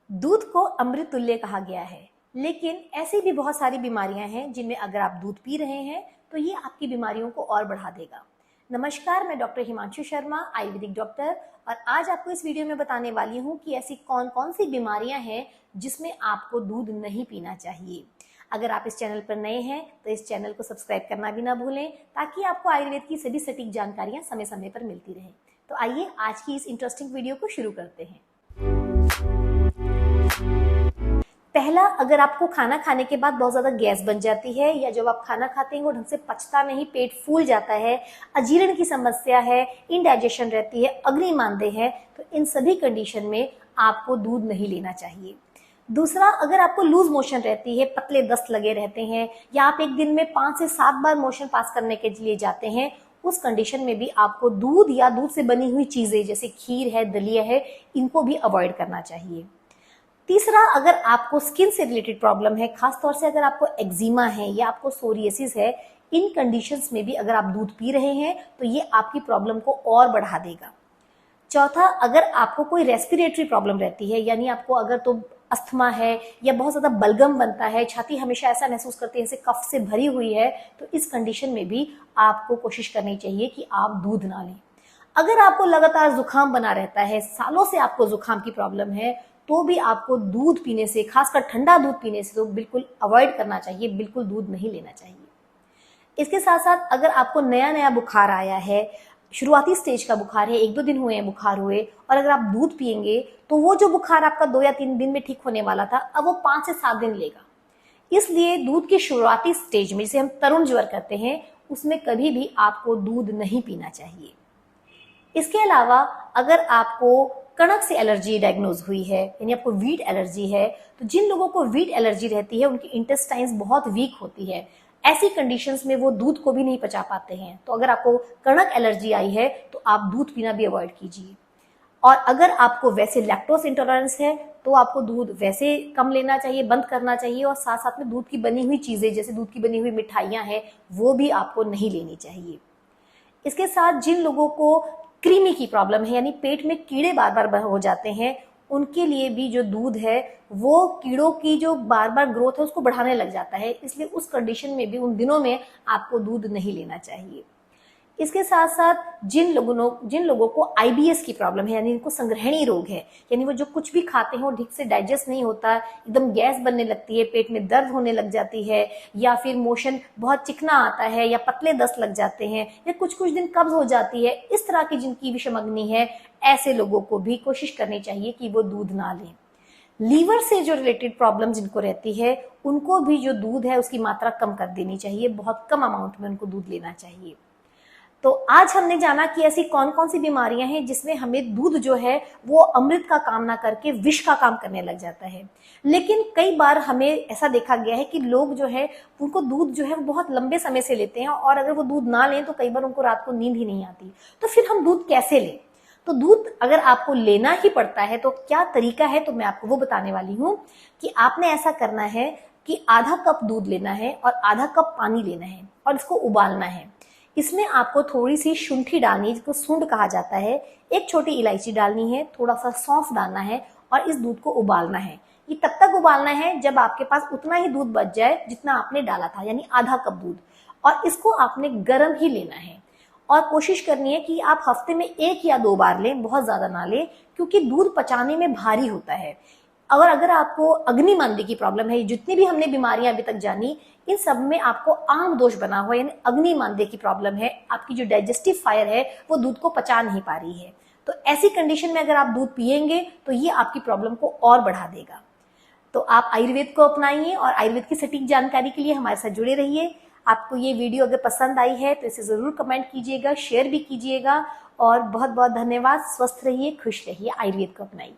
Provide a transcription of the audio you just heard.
दूध को अमृत तुल्य कहा गया है, लेकिन ऐसी भी बहुत सारी बीमारियां हैं जिनमें अगर आप दूध पी रहे हैं तो ये आपकी बीमारियों को और बढ़ा देगा। नमस्कार, मैं डॉक्टर हिमांशु शर्मा, आयुर्वेदिक डॉक्टर, और आज आपको इस वीडियो में बताने वाली हूँ कि ऐसी कौन कौन सी बीमारियां हैं जिसमें आपको दूध नहीं पीना चाहिए। अगर आप इस चैनल पर नए हैं तो इस चैनल को सब्सक्राइब करना भी ना भूलें, ताकि आपको आयुर्वेद की सभी सटीक जानकारियां समय समय पर मिलती रहें। तो आइए आज की इस इंटरेस्टिंग वीडियो को शुरू करते हैं। पहला, अगर आपको खाना खाने के बाद बहुत ज्यादा गैस बन जाती है या जब आप खाना खाते हैं वो ढंग से पचता नहीं, पेट फूल जाता है, अजीर्ण की समस्या है, इनडाइजेशन रहती है, अग्निमांद्य है, तो इन सभी कंडीशन में आपको दूध नहीं लेना चाहिए। दूसरा, अगर आपको लूज मोशन रहती है, पतले दस्त लगे रहते हैं, या आप एक दिन में 5 से 7 बार मोशन पास करने के लिए जाते हैं, उस कंडीशन में भी आपको दूध या दूध से बनी हुई चीजें जैसे खीर है, दलिया है, इनको भी अवॉइड करना चाहिए। तीसरा, अगर आपको स्किन से रिलेटेड प्रॉब्लम है, खासतौर से अगर आपको एक्जिमा है या आपको सोरियासिस है, इन कंडीशंस में भी अगर आप दूध पी रहे हैं तो ये आपकी प्रॉब्लम को और बढ़ा देगा। चौथा, अगर आपको कोई रेस्पिरेटरी प्रॉब्लम रहती है, यानी आपको अगर तो अस्थमा है या बहुत ज्यादा बलगम बनता है, छाती हमेशा ऐसा महसूस करते हैं जैसे कफ से भरी हुई है, तो इस कंडीशन में भी आपको कोशिश करनी चाहिए कि आप दूध ना लें। अगर आपको लगातार जुकाम बना रहता है, सालों से आपको जुकाम की प्रॉब्लम है, तो भी आपको दूध पीने से, खासकर ठंडा दूध पीने से तो बिल्कुल अवॉइड करना चाहिए, बिल्कुल दूध नहीं लेना चाहिए। इसके साथ साथ अगर आपको नया नया बुखार आया है, शुरुआती स्टेज का बुखार है, 1-2 दिन हुए हैं बुखार हुए, और अगर आप दूध पिएंगे तो वो जो बुखार आपका 2 या 3 दिन में ठीक होने वाला था, अब वो 5 से 7 दिन लेगा। इसलिए दूध की शुरुआती स्टेज में, जिसे हम तरुण ज्वर कहते हैं, उसमें कभी भी आपको दूध नहीं पीना चाहिए। इसके अलावा अगर आपको कणक से एलर्जी डायग्नोज हुई है, यानी आपको वीट एलर्जी है, तो जिन लोगों को वीट एलर्जी रहती है उनकी इंटेस्टाइन्स बहुत वीक होती है, ऐसी कंडीशंस में वो दूध को भी नहीं पचा पाते हैं। तो अगर आपको कणक एलर्जी आई है तो आप दूध पीना भी अवॉइड कीजिए। और अगर आपको वैसे लैक्टोज इंटॉलरेंस है तो आपको दूध वैसे कम लेना चाहिए, बंद करना चाहिए, और साथ साथ में दूध की बनी हुई चीजें जैसे दूध की बनी हुई मिठाइयां हैं वो भी आपको नहीं लेनी चाहिए। इसके साथ जिन लोगों को क्रीमी की प्रॉब्लम है, यानी पेट में कीड़े बार बार हो जाते हैं, उनके लिए भी जो दूध है वो कीड़ों की जो बार बार ग्रोथ है उसको बढ़ाने लग जाता है, इसलिए उस कंडीशन में भी उन दिनों में आपको दूध नहीं लेना चाहिए। इसके साथ साथ जिन लोगों को आईबीएस की प्रॉब्लम है, यानी इनको संग्रहणी रोग है, यानी वो जो कुछ भी खाते हैं वो ठीक से डाइजेस्ट नहीं होता, एकदम गैस बनने लगती है, पेट में दर्द होने लग जाती है, या फिर मोशन बहुत चिकना आता है, या पतले दस्त लग जाते हैं, या कुछ दिन कब्ज हो जाती है, इस तरह की जिनकी विषम अग्नि है, ऐसे लोगों को भी कोशिश करनी चाहिए कि वो दूध ना लें। लीवर से जो रिलेटेड प्रॉब्लम जिनको रहती है, उनको भी जो दूध है उसकी मात्रा कम कर देनी चाहिए, बहुत कम अमाउंट में उनको दूध लेना चाहिए। तो आज हमने जाना कि ऐसी कौन कौन सी बीमारियां हैं जिसमें हमें दूध जो है वो अमृत का काम ना करके विष का काम करने लग जाता है। लेकिन कई बार हमें ऐसा देखा गया है कि लोग जो है उनको दूध जो है वो बहुत लंबे समय से लेते हैं, और अगर वो दूध ना लें तो कई बार उनको रात को नींद ही नहीं आती। तो फिर हम दूध कैसे लें? तो दूध अगर आपको लेना ही पड़ता है तो क्या तरीका है, तो मैं आपको वो बताने वाली हूँ कि आपने ऐसा करना है कि आधा कप दूध लेना है और आधा कप पानी लेना है और इसको उबालना है। इसमें आपको थोड़ी सी शुंठी डालनी है, जिसको सूंड कहा जाता है, एक छोटी इलायची डालनी है, थोड़ा सा सौंफ डालना है, और इस दूध को उबालना है। ये तब तक उबालना है जब आपके पास उतना ही दूध बच जाए जितना आपने डाला था, यानी आधा कप दूध, और इसको आपने गर्म ही लेना है। और कोशिश करनी है कि आप हफ्ते में 1 या 2 बार लें, बहुत ज्यादा ना लें, क्योंकि दूध पचाने में भारी होता है। और अगर आपको अग्निमांद्य की प्रॉब्लम है, जितनी भी हमने बीमारियां अभी तक जानी, इन सब में आपको आंग दोष बना हुआ, यानी अग्निमांद्य की प्रॉब्लम है, आपकी जो डाइजेस्टिव फायर है वो दूध को पचा नहीं पा रही है, तो ऐसी कंडीशन में अगर आप दूध पिएंगे तो ये आपकी प्रॉब्लम को और बढ़ा देगा। तो आप आयुर्वेद को अपनाइए और आयुर्वेद की सटीक जानकारी के लिए हमारे साथ जुड़े रहिए। आपको ये वीडियो अगर पसंद आई है तो इसे जरूर कमेंट कीजिएगा, शेयर भी कीजिएगा, और बहुत बहुत धन्यवाद। स्वस्थ रहिए, खुश रहिए, आयुर्वेद को अपनाइए।